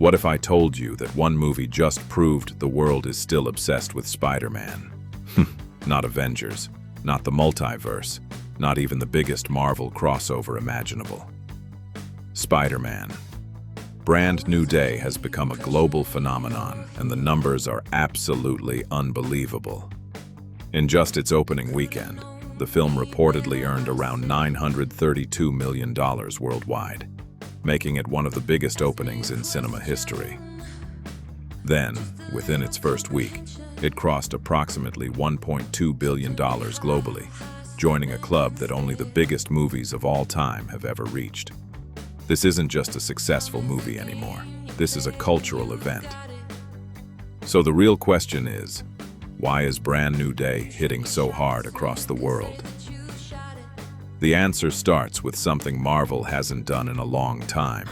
What if I told you that one movie just proved the world is still obsessed with Spider-Man? Not Avengers, not the multiverse, not even the biggest Marvel crossover imaginable. Spider-Man. Brand New Day has become a global phenomenon, and the numbers are absolutely unbelievable. In just its opening weekend, the film reportedly earned around $932 million worldwide, making it one of the biggest openings in cinema history. Then, within its first week, it crossed approximately $1.2 billion globally, joining a club that only the biggest movies of all time have ever reached. This isn't just a successful movie anymore. This is a cultural event. So the real question is, why is Brand New Day hitting so hard across the world? The answer starts with something Marvel hasn't done in a long time.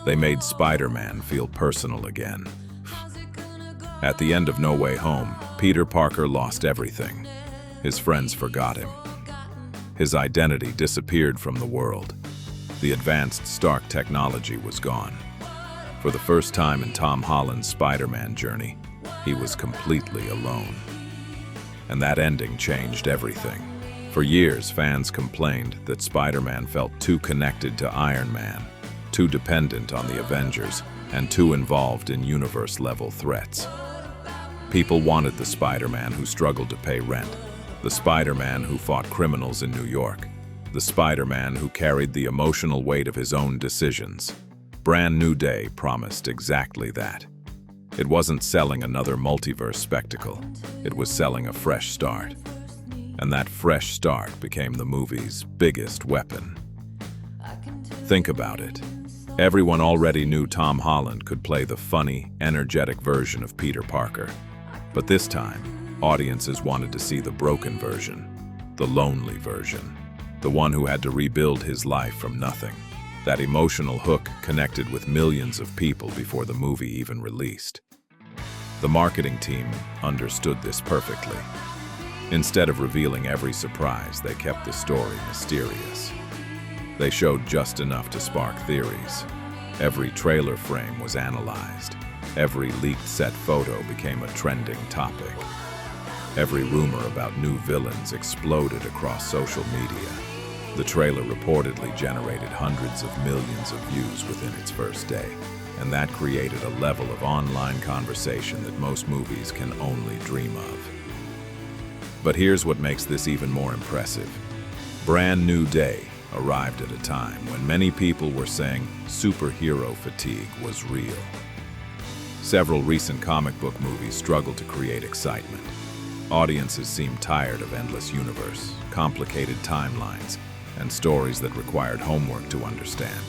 They made Spider-Man feel personal again. At the end of No Way Home, Peter Parker lost everything. His friends forgot him. His identity disappeared from the world. The advanced Stark technology was gone. For the first time in Tom Holland's Spider-Man journey, he was completely alone. And that ending changed everything. For years, fans complained that Spider-Man felt too connected to Iron Man, too dependent on the Avengers, and too involved in universe-level threats. People wanted the Spider-Man who struggled to pay rent, the Spider-Man who fought criminals in New York, the Spider-Man who carried the emotional weight of his own decisions. Brand New Day promised exactly that. It wasn't selling another multiverse spectacle. It was selling a fresh start. And that fresh start became the movie's biggest weapon. Think about it. Everyone already knew Tom Holland could play the funny, energetic version of Peter Parker. But this time, audiences wanted to see the broken version, the lonely version, the one who had to rebuild his life from nothing. That emotional hook connected with millions of people before the movie even released. The marketing team understood this perfectly. Instead of revealing every surprise, they kept the story mysterious. They showed just enough to spark theories. Every trailer frame was analyzed. Every leaked set photo became a trending topic. Every rumor about new villains exploded across social media. The trailer reportedly generated hundreds of millions of views within its first day, and that created a level of online conversation that most movies can only dream of. But here's what makes this even more impressive. Brand New Day arrived at a time when many people were saying superhero fatigue was real. Several recent comic book movies struggled to create excitement. Audiences seemed tired of endless universe, complicated timelines, and stories that required homework to understand.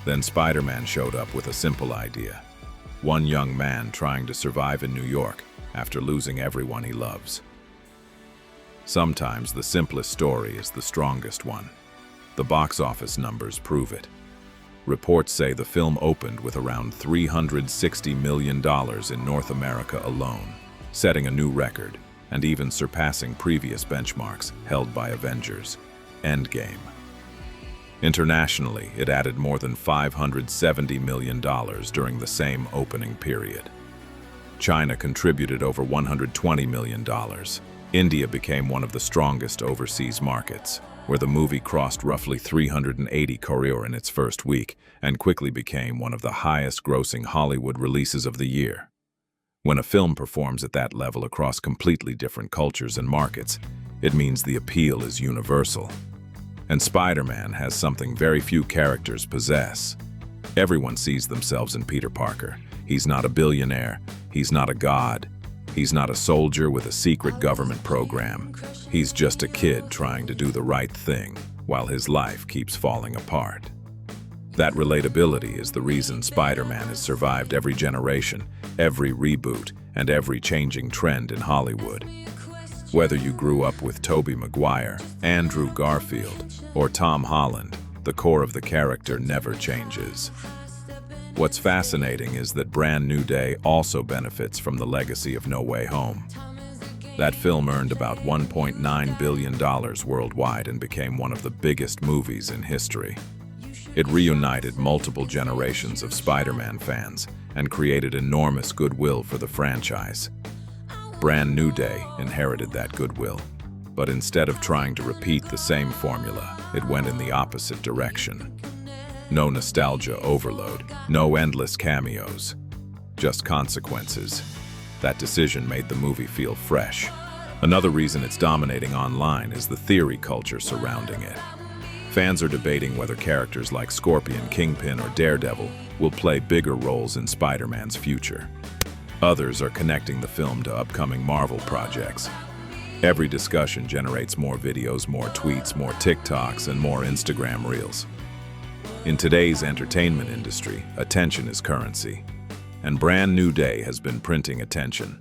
Then Spider-Man showed up with a simple idea. One young man trying to survive in New York after losing everyone he loves. Sometimes the simplest story is the strongest one. The box office numbers prove it. Reports say the film opened with around $360 million in North America alone, setting a new record and even surpassing previous benchmarks held by Avengers Endgame. Internationally, it added more than $570 million during the same opening period. China contributed over $120 million. India became one of the strongest overseas markets, where the movie crossed roughly 380 crore in its first week and quickly became one of the highest-grossing Hollywood releases of the year. When a film performs at that level across completely different cultures and markets, it means the appeal is universal. And Spider-Man has something very few characters possess. Everyone sees themselves in Peter Parker. He's not a billionaire. He's not a god. He's not a soldier with a secret government program. He's just a kid trying to do the right thing while his life keeps falling apart. That relatability is the reason Spider-Man has survived every generation, every reboot, and every changing trend in Hollywood. Whether you grew up with Tobey Maguire, Andrew Garfield, or Tom Holland, the core of the character never changes. What's fascinating is that Brand New Day also benefits from the legacy of No Way Home. That film earned about $1.9 billion worldwide and became one of the biggest movies in history. It reunited multiple generations of Spider-Man fans and created enormous goodwill for the franchise. Brand New Day inherited that goodwill, but instead of trying to repeat the same formula, it went in the opposite direction. No nostalgia overload, no endless cameos, just consequences. That decision made the movie feel fresh. Another reason it's dominating online is the theory culture surrounding it. Fans are debating whether characters like Scorpion, Kingpin, or Daredevil will play bigger roles in Spider-Man's future. Others are connecting the film to upcoming Marvel projects. Every discussion generates more videos, more tweets, more TikToks, and more Instagram Reels. In today's entertainment industry, attention is currency, and Brand New Day has been printing attention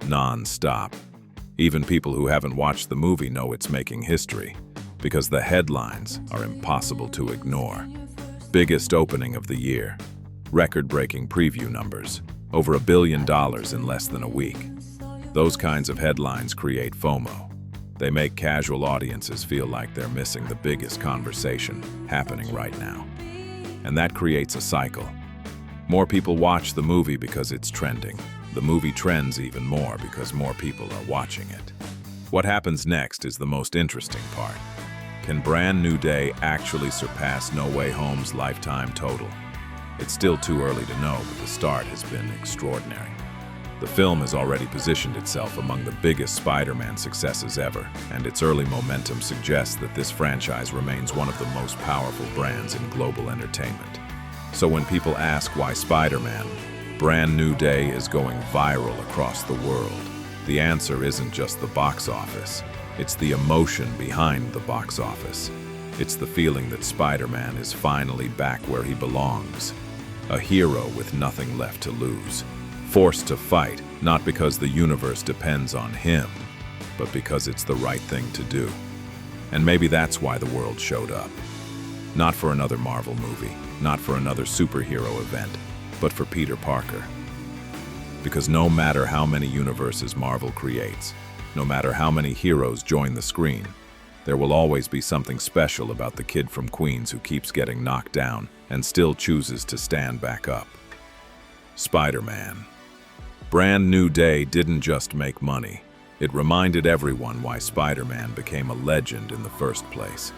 non-stop. Even people who haven't watched the movie know it's making history, because the headlines are impossible to ignore. Biggest opening of the year, record-breaking preview numbers, over $1 billion in less than a week. Those kinds of headlines create FOMO. They make casual audiences feel like they're missing the biggest conversation happening right now. And that creates a cycle. More people watch the movie because it's trending. The movie trends even more because more people are watching it. What happens next is the most interesting part. Can Brand New Day actually surpass No Way Home's lifetime total? It's still too early to know, but the start has been extraordinary. The film has already positioned itself among the biggest Spider-Man successes ever, and its early momentum suggests that this franchise remains one of the most powerful brands in global entertainment. So when people ask why Spider-Man, Brand New Day is going viral across the world, the answer isn't just the box office. It's the emotion behind the box office. It's the feeling that Spider-Man is finally back where he belongs. A hero with nothing left to lose. Forced to fight, not because the universe depends on him, but because it's the right thing to do. And maybe that's why the world showed up. Not for another Marvel movie, not for another superhero event, but for Peter Parker. Because no matter how many universes Marvel creates, no matter how many heroes join the screen, there will always be something special about the kid from Queens who keeps getting knocked down and still chooses to stand back up. Spider-Man. Brand New Day didn't just make money. It reminded everyone why Spider-Man became a legend in the first place.